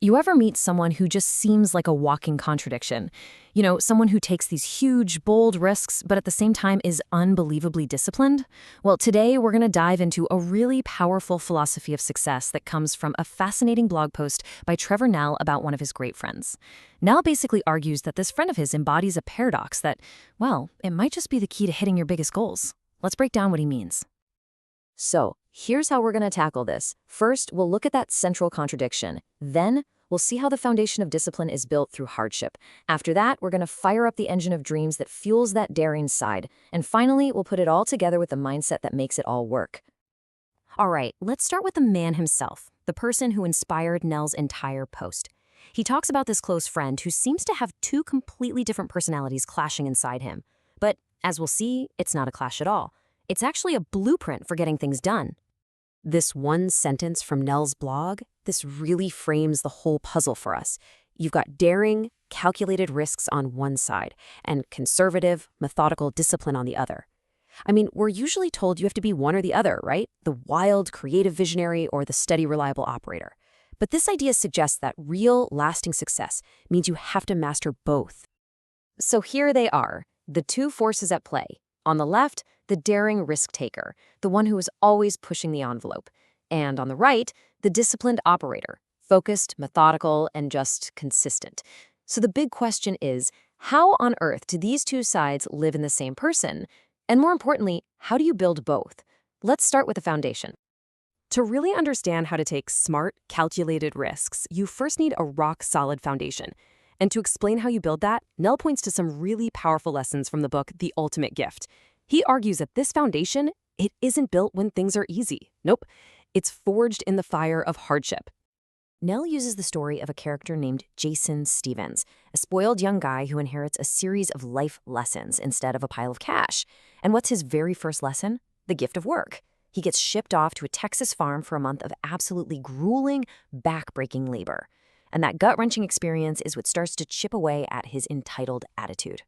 You ever meet someone who just seems like a walking contradiction? You know, someone who takes these huge, bold risks, but at the same time is unbelievably disciplined? Well, today we're going to dive into a really powerful philosophy of success that comes from a fascinating blog post by Trevor Nell about one of his great friends. Nell basically argues that this friend of his embodies a paradox that, well, it might just be the key to hitting your biggest goals. Let's break down what he means. So, here's how we're going to tackle this. First, we'll look at that central contradiction. Then, we'll see how the foundation of discipline is built through hardship. After that, we're going to fire up the engine of dreams that fuels that daring side. And finally, we'll put it all together with the mindset that makes it all work. All right, let's start with the man himself, the person who inspired Nell's entire post. He talks about this close friend who seems to have two completely different personalities clashing inside him. But as we'll see, it's not a clash at all. It's actually a blueprint for getting things done. This one sentence from Nell's blog, this really frames the whole puzzle for us. You've got daring, calculated risks on one side, and conservative, methodical discipline on the other. I mean, we're usually told you have to be one or the other, right? The wild, creative visionary or the steady, reliable operator. But this idea suggests that real, lasting success means you have to master both. So here they are, the two forces at play. On the left, the daring risk-taker, the one who is always pushing the envelope. And on the right, the disciplined operator, focused, methodical, and just consistent. So the big question is, how on earth do these two sides live in the same person? And more importantly, how do you build both? Let's start with the foundation. To really understand how to take smart, calculated risks, you first need a rock-solid foundation. And to explain how you build that, Nell points to some really powerful lessons from the book The Ultimate Gift. He argues that this foundation, it isn't built when things are easy. Nope, it's forged in the fire of hardship. Nell uses the story of a character named Jason Stevens, a spoiled young guy who inherits a series of life lessons instead of a pile of cash. And what's his very first lesson? The gift of work. He gets shipped off to a Texas farm for a month of absolutely grueling, back-breaking labor. And that gut-wrenching experience is what starts to chip away at his entitled attitude.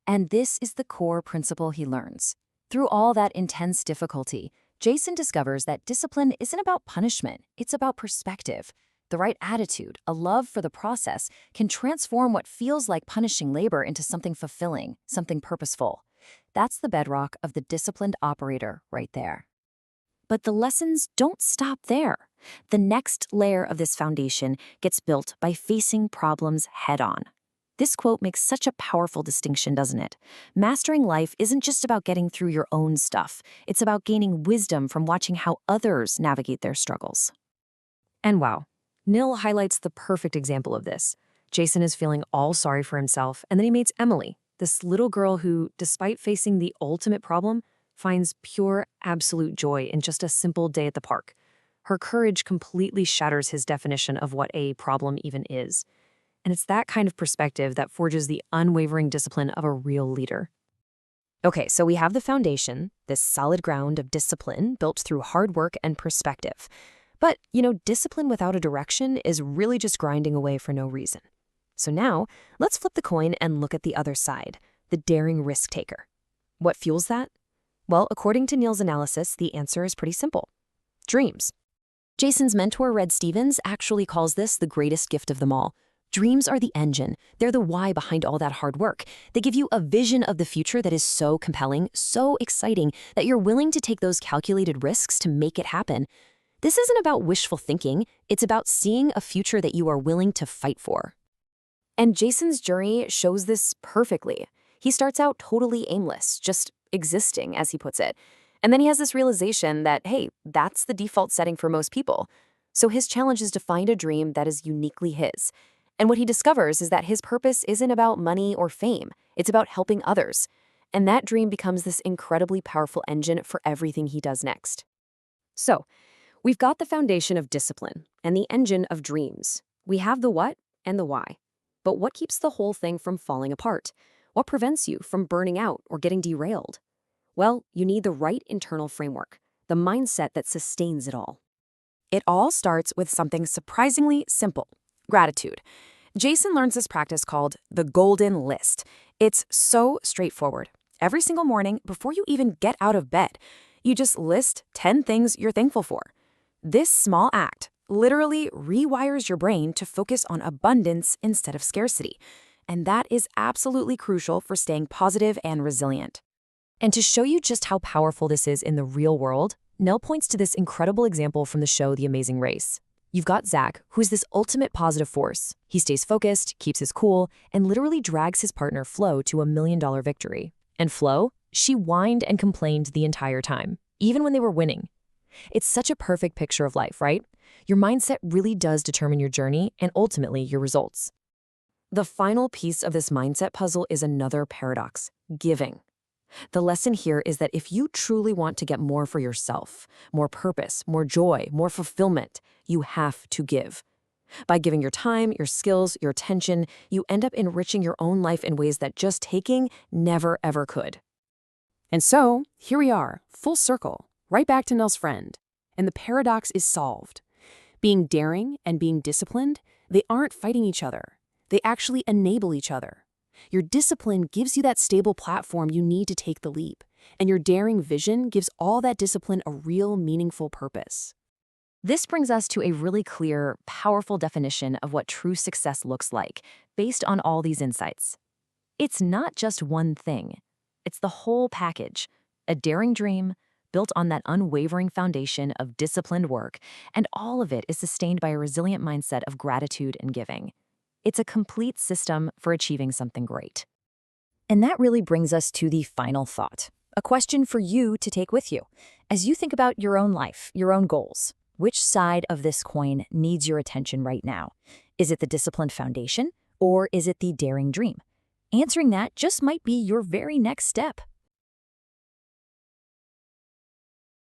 And this is the core principle he learns. Through all that intense difficulty, Jason discovers that discipline isn't about punishment, it's about perspective. The right attitude, a love for the process, can transform what feels like punishing labor into something fulfilling, something purposeful. That's the bedrock of the disciplined operator right there. But the lessons don't stop there. The next layer of this foundation gets built by facing problems head-on. This quote makes such a powerful distinction, doesn't it? Mastering life isn't just about getting through your own stuff. It's about gaining wisdom from watching how others navigate their struggles. And wow, Nell highlights the perfect example of this. Jason is feeling all sorry for himself, and then he meets Emily, this little girl who, despite facing the ultimate problem, finds pure, absolute joy in just a simple day at the park. Her courage completely shatters his definition of what a problem even is. And it's that kind of perspective that forges the unwavering discipline of a real leader. Okay, so we have the foundation, this solid ground of discipline built through hard work and perspective. But, discipline without a direction is really just grinding away for no reason. So now, let's flip the coin and look at the other side, the daring risk taker. What fuels that? Well, according to Nell's analysis, the answer is pretty simple. Dreams. Jason's mentor, Red Stevens, actually calls this the greatest gift of them all. Dreams are the engine. They're the why behind all that hard work. They give you a vision of the future that is so compelling, so exciting, that you're willing to take those calculated risks to make it happen. This isn't about wishful thinking. It's about seeing a future that you are willing to fight for. And Jason's journey shows this perfectly. He starts out totally aimless, just existing, as he puts it. And then he has this realization that, hey, that's the default setting for most people. So his challenge is to find a dream that is uniquely his. And what he discovers is that his purpose isn't about money or fame. It's about helping others. And that dream becomes this incredibly powerful engine for everything he does next. So, we've got the foundation of discipline and the engine of dreams. We have the what and the why. But what keeps the whole thing from falling apart? What prevents you from burning out or getting derailed? Well, you need the right internal framework, the mindset that sustains it all. It all starts with something surprisingly simple: gratitude. Jason learns this practice called the golden list. It's so straightforward. Every single morning, before you even get out of bed, you just list 10 things you're thankful for. This small act, literally rewires your brain to focus on abundance instead of scarcity. And that is absolutely crucial for staying positive and resilient. And to show you just how powerful this is in the real world, Nell points to this incredible example from the show The Amazing Race. You've got Zach, who is this ultimate positive force. He stays focused, keeps his cool, and literally drags his partner Flo to $1 million victory. And Flo, she whined and complained the entire time, even when they were winning. It's such a perfect picture of life, right? Your mindset really does determine your journey and ultimately your results. The final piece of this mindset puzzle is another paradox: giving. The lesson here is that if you truly want to get more for yourself, more purpose, more joy, more fulfillment, you have to give. By giving your time, your skills, your attention, you end up enriching your own life in ways that just taking never ever could. And so, here we are, full circle, right back to Nell's friend. And the paradox is solved. Being daring and being disciplined, they aren't fighting each other. They actually enable each other. Your discipline gives you that stable platform you need to take the leap, and your daring vision gives all that discipline a real, meaningful purpose. This brings us to a really clear, powerful definition of what true success looks like, based on all these insights. It's not just one thing. It's the whole package: a daring dream, built on that unwavering foundation of disciplined work, and all of it is sustained by a resilient mindset of gratitude and giving. It's a complete system for achieving something great. And that really brings us to the final thought, a question for you to take with you. As you think about your own life, your own goals, which side of this coin needs your attention right now? Is it the disciplined foundation, or is it the daring dream? Answering that just might be your very next step.